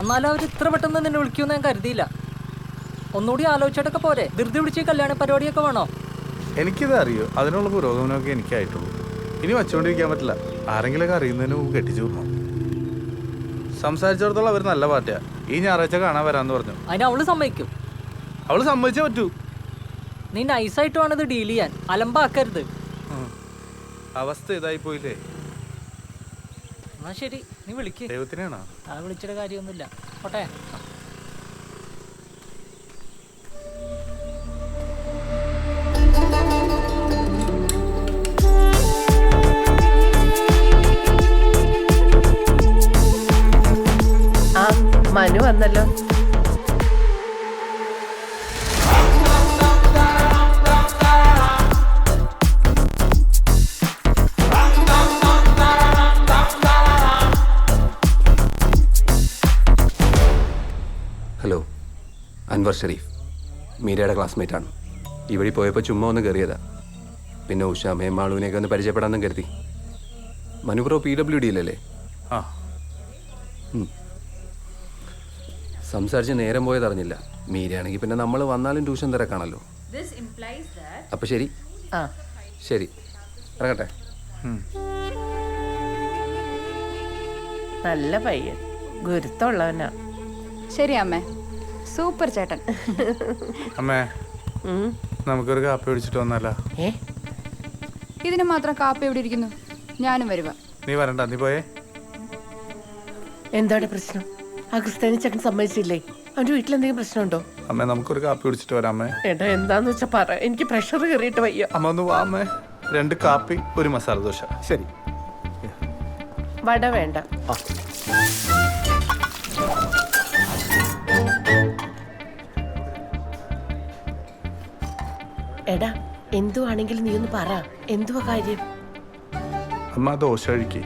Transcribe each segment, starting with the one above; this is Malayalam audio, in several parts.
എന്നാലും അവർ ഇത്ര പെട്ടെന്ന് നിന്നെ വിളിക്കുമെന്ന് ഞാൻ കരുതിയില്ല. ഒന്നുകൂടി ആലോചിച്ചിട്ടൊക്കെ പോരെ? ധൃതി പിടിച്ച് കല്യാണ പരിപാടിയൊക്കെ വേണോ? എനിക്കിത് അറിയോ, അതിനുള്ള പുരോഗമനമൊക്കെ എനിക്കായിട്ടുള്ളൂ. ഇനി വച്ചുകൊണ്ടിരിക്കാൻ പറ്റില്ല. ആരെങ്കിലൊക്കെ അറിയുന്നതിന് മുമ്പ് കെട്ടിച്ചു വിടണം. സംസാരിച്ചിടത്തോളം അവർ നല്ല പാർട്ടിയാ. ഈ ഞായറാഴ്ച കാണാൻ വരാമെന്ന് പറഞ്ഞു. അതിന് അവള് സമ്മതിക്കും? അവള് സമ്മതിച്ചേ പറ്റൂ. നീ നൈസായിട്ട് വേണം ഇത് ഡീൽ ചെയ്യാൻ, അലമ്പാക്കരുത്. അവസ്ഥ ഇതായി പോയില്ലേ. എന്നാ ശരി, നീ വിളിക്ക്. ദൈവത്തിനാണോ? ആ വിളിച്ചിട്ട് കാര്യമൊന്നുമില്ല, പോട്ടെ. മനു വന്നല്ലോ. ഹലോ, അൻവർ ഷെരീഫ്, മീരയുടെ ക്ലാസ്മേറ്റാണ്. ഈ വഴി പോയപ്പോൾ ചുമ്മാ ഒന്ന് കയറിയതാ. പിന്നെ ഉഷാമയും മാളുവിനെയൊക്കെ ഒന്ന് പരിചയപ്പെടാമെന്നും കരുതി. മനുപ്രോ PWDയിലല്ലേ? ആ, സംസാരിച്ച് നേരം പോയതറിഞ്ഞില്ല. മീരയാണെങ്കിൽ പിന്നെ നമ്മൾ വന്നാലും ട്യൂഷൻ തിരക്കാണല്ലോ. അപ്പം ശരി. ശരി, ഇറങ്ങട്ടെ. നല്ല പയ്യൻ, ഗുരുത്തമുള്ളവനാ. ശരി അമ്മേ, സൂപ്പർ ചേട്ടൻ. അമ്മേ, നമുക്കൊരു കാപ്പി പിടിച്ചിട്ട് വന്നല്ല. ഇതിന് മാത്രം കാപ്പി എവിടെ ഇരിക്കുന്നു? ഞാനും വരുക. നീ വരണ്ട, നീ പോയേ. എന്താണ് പ്രശ്നം? അഗസ്താനി ചക്കൻ സമ്മതിച്ചില്ലേ? അവന്റെ വീട്ടിലെന്തെങ്കിലും പ്രശ്നമുണ്ടോ? അമ്മേ, നമുക്കൊരു കാപ്പി പിടിച്ചിട്ട് വരാം. അമ്മേ, ഏട്ടാ എന്താന്ന് വെച്ചാ പറ, എനിക്ക് പ്രഷർ കയറിയിട്ട് വയ്യ. അമ്മ ഒന്ന് വാ. അമ്മേ, 2 കാപ്പി, 1 മസാല ദോശ. ശരി. വട വേണ്ട. എടാ, എന്തുവാണെങ്കിലും നീ ഒന്ന് പറ, എന്തുവാ കാര്യം? അമ്മ ദോശ കഴിക്കേ.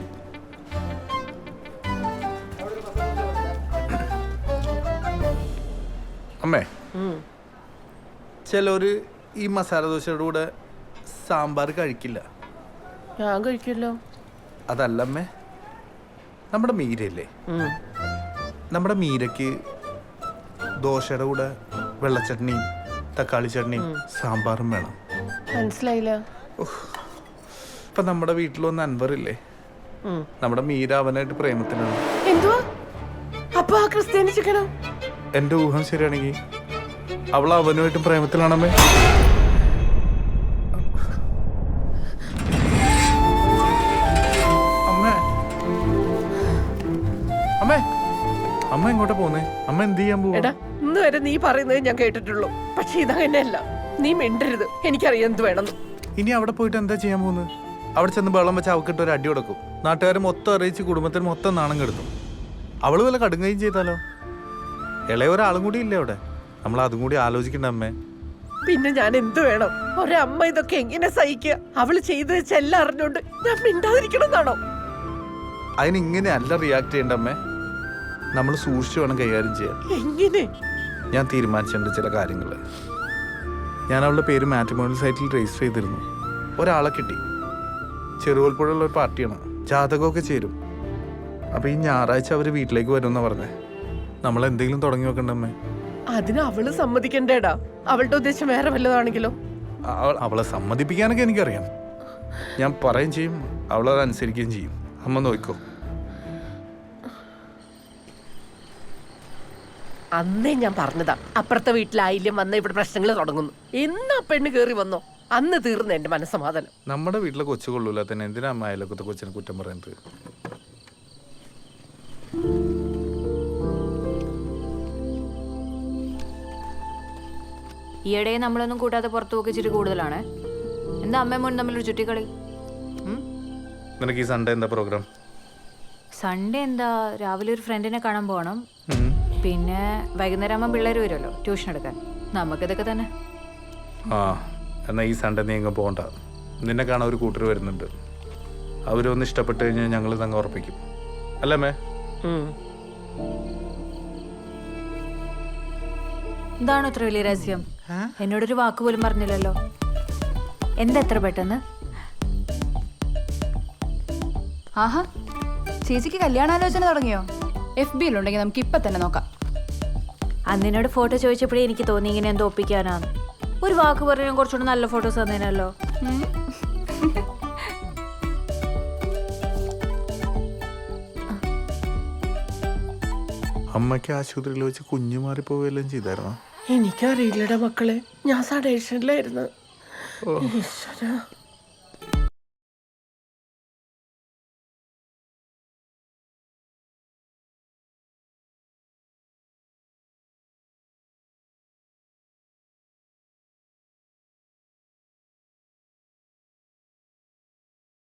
അമ്മേ, ചിലര് ഈ മസാല ദോശയുടെ കൂടെ സാമ്പാർ കഴിക്കില്ല. ഞാൻ കഴിക്കല്ലോ. അതല്ല അമ്മേ, നമ്മുടെ മീരയില്ലേ, നമ്മുടെ മീരയ്ക്ക് ദോശയുടെ കൂടെ വെള്ളച്ചട്നിയും തക്കാളി ചട്നിയും സാമ്പാറും വേണം. മനസ്സിലായില്ല. ഇപ്പൊ നമ്മുടെ വീട്ടിലൊന്ന് അൻവറില്ലേ, നമ്മുടെ മീര അവനായിട്ട് പ്രേമത്തിലാണ്. എന്തുവാ? അപ്പൊ ആ ക്രിസ്ത്യാനി ചിക്കനോ? എന്റെ ഊഹം ശരിയാണെങ്കിൽ അവൾ അവനുമായിട്ട് പ്രേമത്തിലാണമ്മേ. അമ്മേ, അമ്മേ, അമ്മ എങ്ങോട്ടാ പോന്നേ? അമ്മ എന്ത് ചെയ്യാൻ പോവാ? എടാ, ഇന്ന് വരെ നീ പറയുന്നത് ഞാൻ കേട്ടിട്ടുള്ളൂ. പക്ഷെ ഇതങ്ങനെയല്ല. നീ മിണ്ടരുത്, എനിക്കറിയാം എന്ത് വേണമെന്ന്. ഇനി അവിടെ പോയിട്ട് എന്താ ചെയ്യാൻ പോകുന്നത്? അവിടെ ചെന്ന് വെള്ളം വെച്ച് അവക്കിട്ട് ഒരു അടി കൊടുക്കും. നാട്ടുകാർ മൊത്തം അറിയിച്ച് കുടുംബത്തിന് മൊത്തം നാണം കെടുത്തും. അവള് വല്ല കടുങ്ങയും ചെയ്താലോ? ഇളയ ഒരാളും കൂടി ഇല്ലേ അവിടെ? നമ്മൾ അതും കൂടി ആലോചിക്കണ്ട അമ്മേ. പിന്നെ ഞാൻ എന്ത് വേണം? ഒരമ്മ ഇതൊക്കെ എങ്ങനെ സഹിക്കുക? അവള് ചെയ്തു വെച്ചെല്ലാം അറിഞ്ഞോണ്ട് ഞാൻ മിണ്ടാതിരിക്കണം എന്നാണോ? അതിനിങ്ങനെ അല്ല റിയാക്ട് ചെയ്യണ്ട അമ്മേ. നമ്മൾ സൂക്ഷിച്ചു വേണം കൈകാര്യം ചെയ്യാൻ. എങ്ങനെ? ഞാൻ തീരുമാനിച്ചിട്ടുണ്ട് ചില കാര്യങ്ങൾ. ഞാൻ അവളുടെ പേര് മാട്രിമോണിയൽ സൈറ്റിൽ രജിസ്റ്റർ ചെയ്തിരുന്നു. ഒരാളെ കിട്ടി. ചെറുകോൽപ്പുഴയുള്ള ഒരു പാർട്ടിയാണ്. ജാതകമൊക്കെ ചേരും. അപ്പൊ ഈ ഞായറാഴ്ച അവര് വീട്ടിലേക്ക് വരുമെന്നാ പറഞ്ഞേ. നമ്മൾ എന്തെങ്കിലും തുടങ്ങി വെക്കണ്ടമ്മേ. അതിന് അവള് സമ്മതിക്കണ്ടേടാ. അവളുടെ ഉദ്ദേശം വേറെ വല്ലതാണെങ്കിലോ? അവളെ സമ്മതിപ്പിക്കാനൊക്കെ എനിക്കറിയാം. ഞാൻ പറയുകയും ചെയ്യും, അവളത് അനുസരിക്കുകയും ചെയ്യും. അമ്മ നോക്കോ. അന്നേ ഞാൻ പറഞ്ഞതാ, അപ്പുറത്തെ വീട്ടിലായില്യം വന്ന ഇവിടെ പ്രശ്നങ്ങൾ തുടങ്ങുന്നു. എന്നാ പെണ്ണ് കേറി വന്നോ അന്ന് തീർന്നു എന്റെ മനസ്സമാധാനം. നമ്മുടെ വീട്ടിലെ കൊച്ചു കൊള്ളൂല തന്നെ എന്തിനാ അമ്മ അയലൊക്കത്തെ കൊച്ചിനെ കുറ്റം പറയുന്നത്? ഈയിടെ നമ്മളൊന്നും കൂട്ടാതെ പുറത്തു പോക്കി ഇച്ചിരി കൂടുതലാണ്. എന്താ അമ്മയും മോനും തമ്മിലൊരു ചുറ്റിക്കളി? നിനക്ക് ഈ സൺഡേ എന്താ പ്രോഗ്രാം? സൺഡേ എന്താ, രാവിലെ ഒരു ഫ്രണ്ടിനെ കാണാൻ പോകണം. പിന്നെ വൈകുന്നേരം ആകുമ്പോൾ പിള്ളേർ വരുമല്ലോ ട്യൂഷൻ എടുക്കാൻ. നമുക്കിതൊക്കെ തന്നെ. ആ, എന്നാൽ ഈ സൺഡേ നീ എങ്ങും പോകണ്ട. നിന്നെ കാണാൻ ഒരു കൂട്ടർ വരുന്നുണ്ട്. അവരൊന്ന് ഇഷ്ടപ്പെട്ട് കഴിഞ്ഞാൽ ഞങ്ങൾ തങ്ങ ഉറപ്പിക്കും. അല്ലേ മേ? എന്താണ് ഇത്ര വലിയ രഹസ്യം? എന്നോടൊരു വാക്ക് പോലും പറഞ്ഞില്ലല്ലോ. എന്താ എത്ര പെട്ടെന്ന്? ആഹാ, ചേച്ചിക്ക് കല്യാണാലോചന തുടങ്ങിയോ? FB-യിലുണ്ടെങ്കിൽ നമുക്ക് ഇപ്പം തന്നെ നോക്കാം. അന്നിനോട് ഫോട്ടോ ചോദിച്ചപ്പോഴേ എനിക്ക് തോന്നി ഇങ്ങനെ എന്തോ ഒപ്പിക്കാനാണ്. ഒരു വാക്ക് പറഞ്ഞാൽ കുറച്ചുകൂടെ നല്ല ഫോട്ടോസ് തന്നേനല്ലോ. അമ്മയ്ക്ക് ആശുപത്രിയിൽ വെച്ച് കുഞ്ഞു മാറിപ്പോവുകയെല്ലാം ചെയ്തായിരുന്നോ? എനിക്കറിയില്ലടാ മക്കളെ, ഞാൻ സഡേഷനിലായിരുന്നു. ഈശ്വരാ.